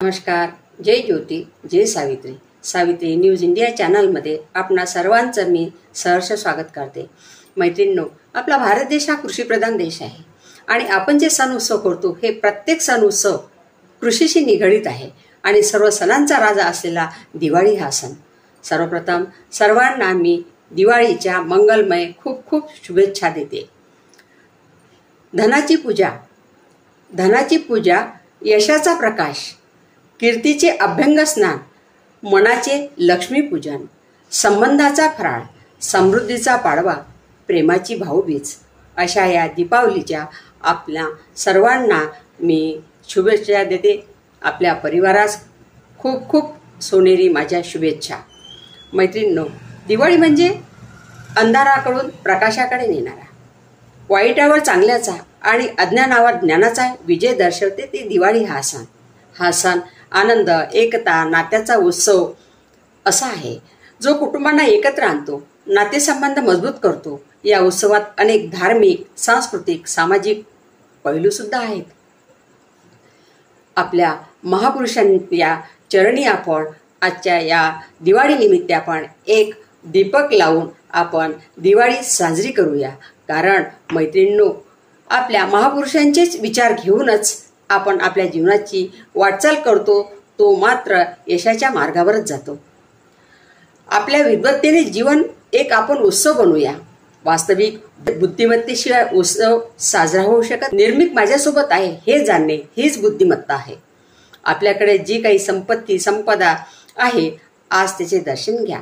नमस्कार. जय ज्योती, जय Savitri. Savitri news India चॅनलमध्ये आपणा सर्वांचं मी सहर्ष स्वागत करते. मैत्रिणींनो, आपला भारत देश हा कृषीप्रधान देश आहे आणि आपण जे सण उत्सव करतो हे प्रत्येक सण उत्सव कृषीशी निगडीत आहे आणि सर्व सणांचा राजा असलेला दिवाळी हा सण. सर्वप्रथम सर्वांना मी दिवाळीच्या मंगलमय खूप खूप शुभेच्छा देते. धनाची पूजा, यशाचा प्रकाश, कीर्तीचे अभ्यंग स्नान, मनाचे लक्ष्मीपूजन, संबंधाचा फराळ, समृद्धीचा पाडवा, प्रेमाची भाऊबीज अशा या दीपावलीच्या आपल्या सर्वांना मी शुभेच्छा देते. आपल्या परिवारास खूप खूप सोनेरी माझ्या शुभेच्छा. मैत्रिणींनो, दिवाळी म्हणजे अंधाराकडून प्रकाशाकडे नेणारा, वाईटावर चांगल्याचा आणि अज्ञानावर ज्ञानाचा विजय दर्शवते ती दिवाळी हा सण. हा सण आनंद, एकता, नात्याचा उत्सव असा आहे जो कुटुंबांना एकत्र आणतो, नातेसंबंध मजबूत करतो. या उत्सवात अनेक धार्मिक, सांस्कृतिक, सामाजिक पैलू सुद्धा आहेत. आपल्या महापुरुषांच्या चरणी आपण आजच्या या दिवाळी निमित्त आपण एक दीपक लावून आपण दिवाळी साजरी करूया. कारण मैत्रिणींनो, आपल्या महापुरुषांचेच विचार घेऊनच आपण आपल्या जीवनाची वाटचाल करतो, तो मात्र यशाच्या मार्गावरच जातो. आपल्या विद्वत्तेने जीवन एक आपण उत्सव बनवूया. वास्तविक बुद्धिमत्तेशिवाय उत्सव साजरा होऊ शकत. निर्मित माझ्यासोबत आहे हे जाणणे हीच बुद्धिमत्ता आहे. आपल्याकडे जी काही संपदा आहे, आज त्याचे दर्शन घ्या.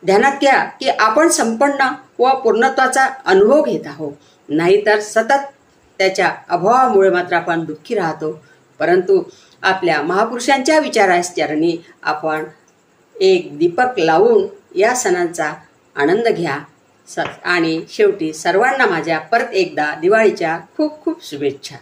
ध्यानात घ्या की आपण संपन्न व पूर्णत्वाचा अनुभव घेत आहोत. नाहीतर सतत त्याच्या अभावामुळे मात्र आपण दुःखी राहतो. परंतु आपल्या महापुरुषांच्या विचाराचरणी आपण एक दीपक लावून या सणांचा आनंद घ्या. आणि शेवटी सर्वांना माझ्या परत एकदा दिवाळीच्या खूप खूप शुभेच्छा.